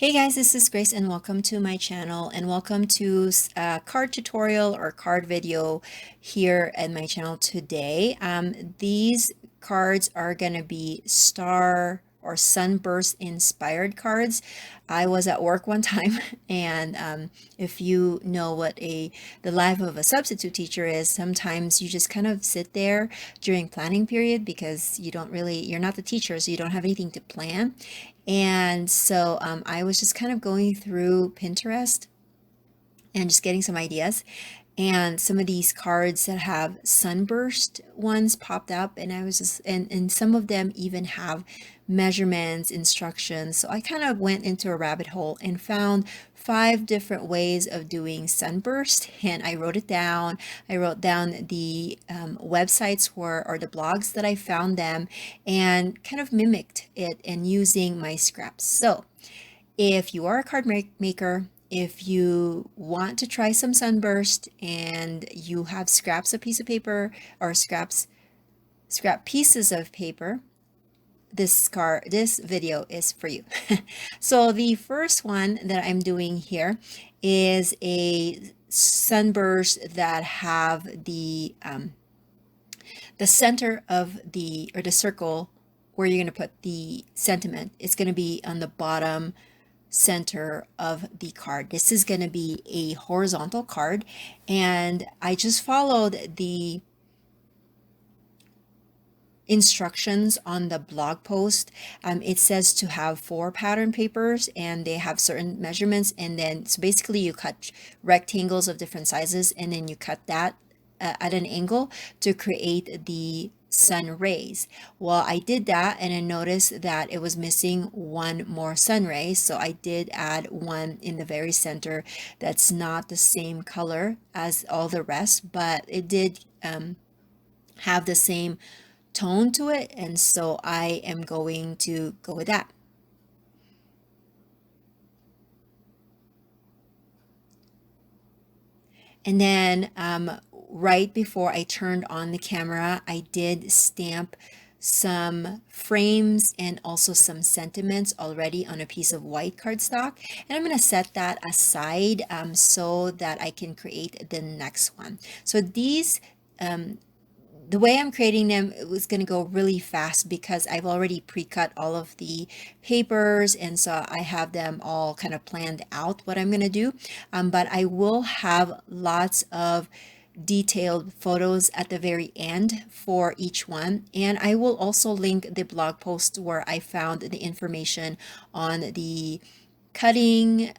Hey guys, this is Grace and welcome to my channel and welcome to a card tutorial or card video here at my channel today. These cards are going to be star or sunburst inspired cards. I was at work one time and if you know what the life of a substitute teacher is, sometimes you just kind of sit there during planning period because you're not the teacher, so you don't have anything to plan. And so I was just kind of going through Pinterest and just getting some ideas. And some of these cards that have sunburst ones popped up, and I was just, and some of them even have measurements, instructions. So I kind of went into a rabbit hole and found 5 different ways of doing sunburst, and I wrote it down. I wrote down the websites or the blogs that I found them and kind of mimicked it and using my scraps. So if you are a card maker, if you want to try some sunburst and you have scraps of piece of paper or scrap pieces of paper, this video is for you. So the first one that I'm doing here is a sunburst that have the center of the circle where you're going to put the sentiment. It's going to be on the bottom center of the card. This is going to be a horizontal card, and I just followed the instructions on the blog post. It says to have 4 pattern papers and they have certain measurements, and then so basically you cut rectangles of different sizes and then you cut that at an angle to create the sun rays. Well, I did that and I noticed that it was missing one more sun ray, so I did add one in the very center that's not the same color as all the rest, but it did have the same tone to it, and so I am going to go with that. And then right before I turned on the camera, I did stamp some frames and also some sentiments already on a piece of white cardstock. And I'm going to set that aside so that I can create the next one. So these the way I'm creating them, it was going to go really fast because I've already pre-cut all of the papers, and so I have them all kind of planned out what I'm going to do. But I will have lots of detailed photos at the very end for each one, and I will also link the blog post where I found the information on the cutting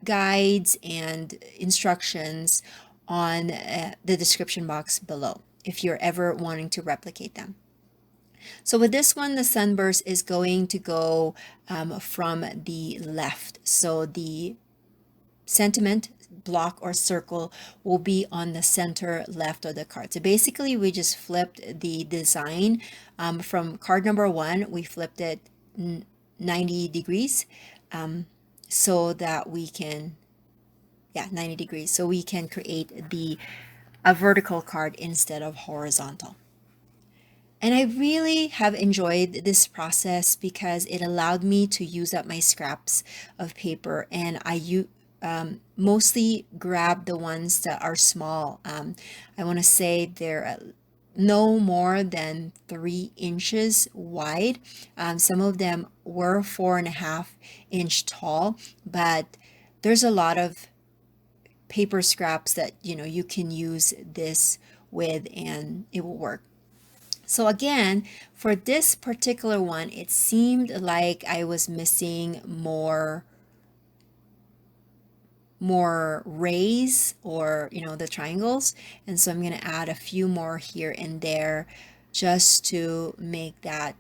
guides and instructions on the description box below if you're ever wanting to replicate them. So with this one, the sunburst is going to go from the left. So the sentiment block or circle will be on the center left of the card. So basically we just flipped the design from card number 1, we flipped it 90 degrees so that we can, 90 degrees, so we can create a vertical card instead of horizontal. And I really have enjoyed this process because it allowed me to use up my scraps of paper, and I mostly grab the ones that are small. I want to say they're no more than 3 inches wide. Some of them were 4.5-inch tall, but there's a lot of paper scraps that you can use this with and it will work. So again, for this particular one, it seemed like I was missing more rays or the triangles, and so I'm going to add a few more here and there just to make that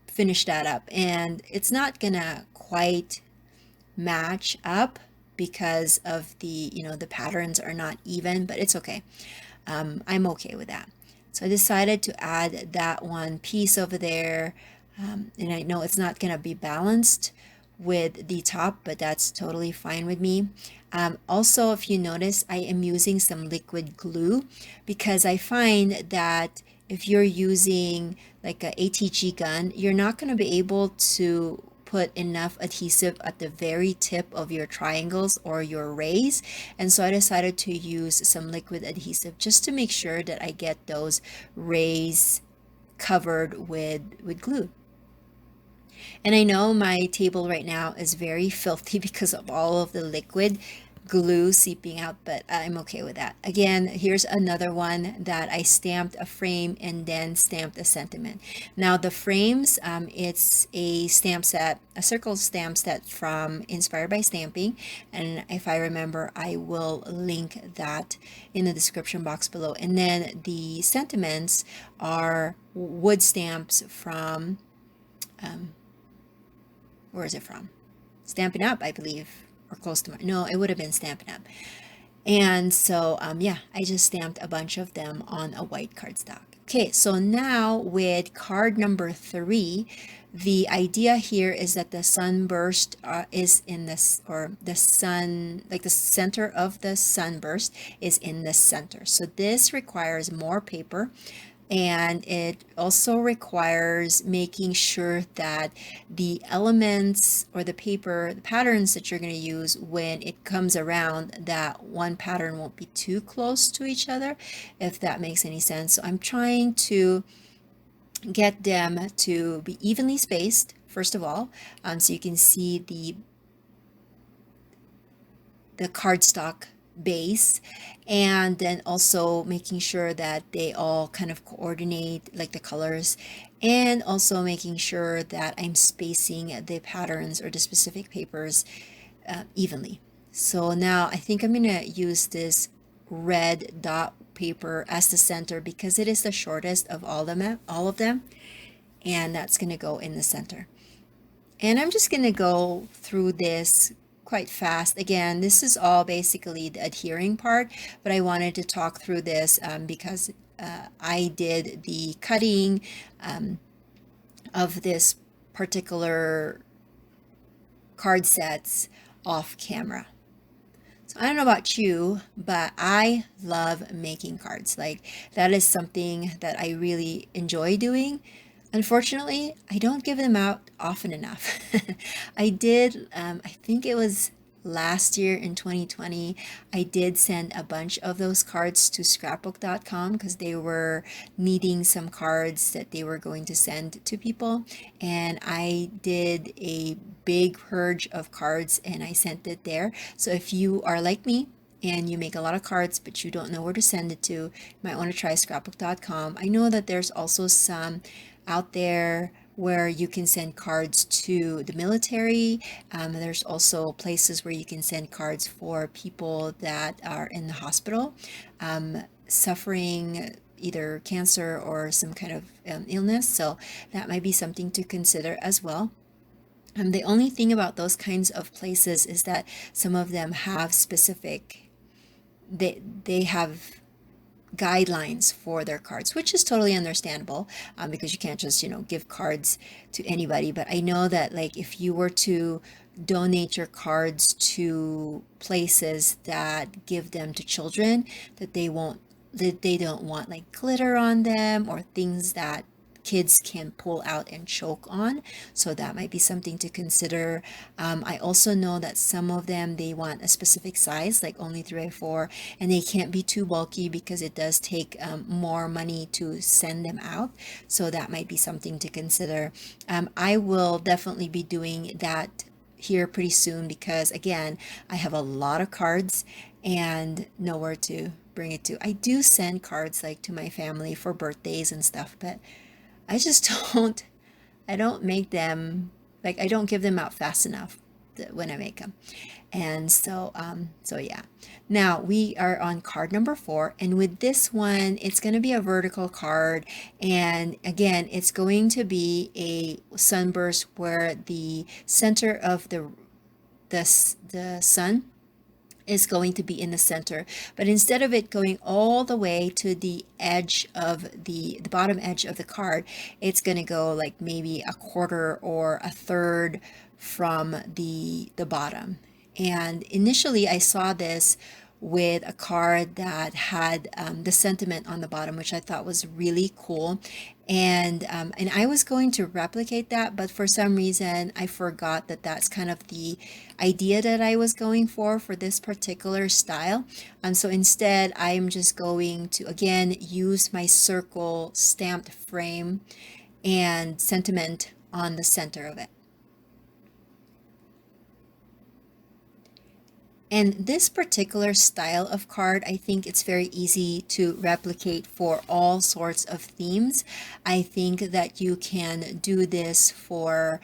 finish that up. And it's not gonna quite match up because of the patterns are not even, but it's okay. I'm okay with that. So I decided to add that one piece over there, and I know it's not gonna be balanced with the top, but that's totally fine with me. Also, if you notice, I am using some liquid glue because I find that if you're using like a ATG gun, you're not going to be able to put enough adhesive at the very tip of your triangles or your rays. And so I decided to use some liquid adhesive just to make sure that I get those rays covered with glue. And I know my table right now is very filthy because of all of the liquid glue seeping out, but I'm okay with that. Again, here's another one that I stamped a frame and then stamped a sentiment. Now the frames, it's a stamp set, a circle stamp set from Inspired by Stamping. And if I remember, I will link that in the description box below. And then the sentiments are wood stamps from, where is it from? Stampin' Up, I believe, or close to no, it would have been Stampin' Up. And so, yeah, I just stamped a bunch of them on a white cardstock. Okay, so now with card number 3, the idea here is that the sunburst is in this, or the sun, like the center of the sunburst is in the center. So this requires more paper. And it also requires making sure that the elements or the paper, the patterns that you're going to use when it comes around, that one pattern won't be too close to each other, if that makes any sense. So I'm trying to get them to be evenly spaced, first of all, so you can see the cardstock base, and then also making sure that they all kind of coordinate, like the colors, and also making sure that I'm spacing the patterns or the specific papers evenly. So now I think I'm gonna use this red dot paper as the center because it is the shortest of all of them, and that's gonna go in the center. And I'm just gonna go through this quite fast. Again, this is all basically the adhering part, but I wanted to talk through this because I did the cutting of this particular card sets off camera. So I don't know about you, but I love making cards. Like, that is something that I really enjoy doing. Unfortunately, I don't give them out often enough. I did, I think it was last year in 2020, I did send a bunch of those cards to scrapbook.com because they were needing some cards that they were going to send to people. And I did a big purge of cards and I sent it there. So if you are like me, and you make a lot of cards but you don't know where to send it to, you might want to try scrapbook.com. I know that there's also some out there where you can send cards to the military. There's also places where you can send cards for people that are in the hospital suffering either cancer or some kind of illness. So that might be something to consider as well. The only thing about those kinds of places is that some of them have specific, they have guidelines for their cards, which is totally understandable because you can't just, give cards to anybody. But I know that, like, if you were to donate your cards to places that give them to children, that they don't want like glitter on them or things that kids can pull out and choke on. So that might be something to consider. I also know that some of them, they want a specific size, like only 3x4, and they can't be too bulky because it does take more money to send them out. So that might be something to consider. I will definitely be doing that here pretty soon because, again, I have a lot of cards and nowhere to bring it to. I do send cards like to my family for birthdays and stuff, but I just I don't make them, like, I don't give them out fast enough when I make them. And so, so yeah. Now we are on card number 4, and with this one, it's going to be a vertical card. And again, it's going to be a sunburst where the center of the sun is going to be in the center, but instead of it going all the way to the edge of the bottom edge of the card, it's going to go like maybe a quarter or a third from the bottom. And initially I saw this with a card that had the sentiment on the bottom, which I thought was really cool. And I was going to replicate that, but for some reason I forgot that that's kind of the idea that I was going for this particular style. So instead, I'm just going to again use my circle stamped frame and sentiment on the center of it. And this particular style of card, I think it's very easy to replicate for all sorts of themes. I think that you can do this for,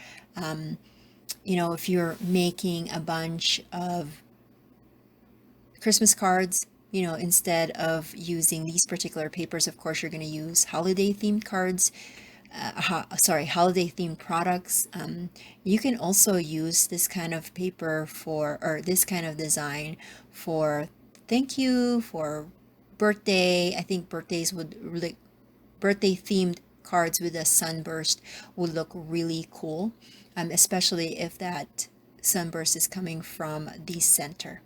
if you're making a bunch of Christmas cards, instead of using these particular papers, of course, you're going to use holiday themed cards. Holiday themed products. You can also use this kind of paper or this kind of design for thank you, for birthday. I think birthday themed cards with a sunburst would look really cool, especially if that sunburst is coming from the center.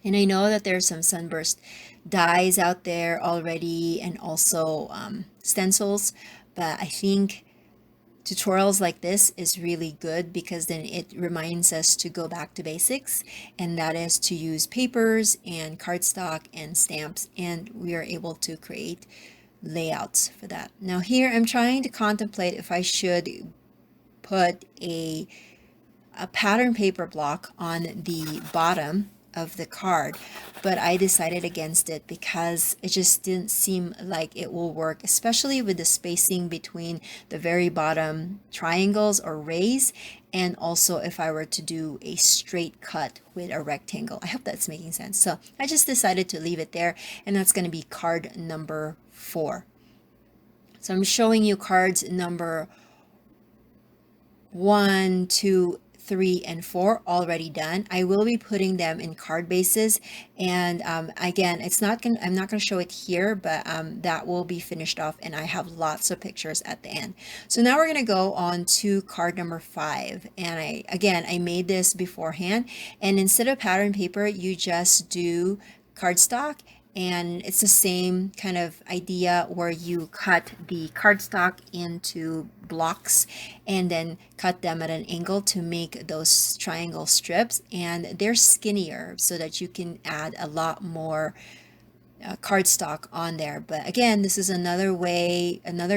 And I know that there's some sunburst dies out there already and also stencils, but I think tutorials like this is really good because then it reminds us to go back to basics, and that is to use papers and cardstock and stamps, and we are able to create layouts for that. Now here I'm trying to contemplate if I should put a pattern paper block on the bottom of the card, but I decided against it because it just didn't seem like it will work, especially with the spacing between the very bottom triangles or rays, and also if I were to do a straight cut with a rectangle. I hope that's making sense. So I just decided to leave it there, and that's going to be card number 4. So I'm showing you cards number 1, 2, 3, and 4 already done. I will be putting them in card bases, and again, I'm not gonna show it here, but that will be finished off, and I have lots of pictures at the end. So now we're gonna go on to card number 5, and I made this beforehand, and instead of pattern paper, you just do cardstock. And it's the same kind of idea where you cut the cardstock into blocks and then cut them at an angle to make those triangle strips, and they're skinnier so that you can add a lot more cardstock on there. But again, this is another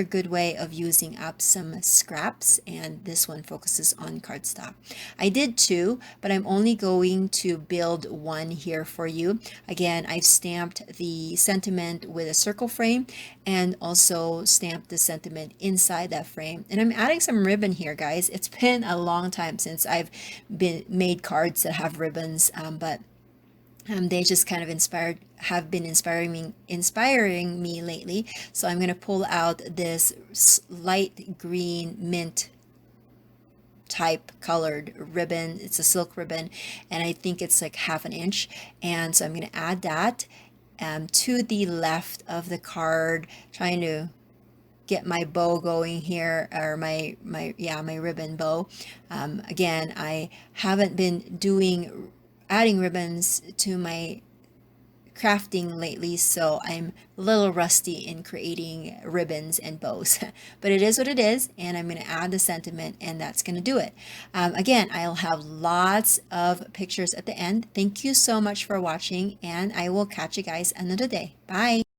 good way of using up some scraps, and this one focuses on cardstock. I did 2, but I'm only going to build 1 here for you. Again, I've stamped the sentiment with a circle frame and also stamped the sentiment inside that frame. And I'm adding some ribbon here, guys. It's been a long time since I've made cards that have ribbons, but they just kind of have been inspiring me lately. So I'm going to pull out this light green mint type colored ribbon. It's a silk ribbon, and I think it's like 1/2 inch. And so I'm going to add that to the left of the card, trying to get my bow going here, or my ribbon bow. Again, I haven't been adding ribbons to my crafting lately, so I'm a little rusty in creating ribbons and bows. But it is what it is, and I'm going to add the sentiment, and that's going to do it. Again, I'll have lots of pictures at the end. Thank you so much for watching, and I will catch you guys another day. Bye!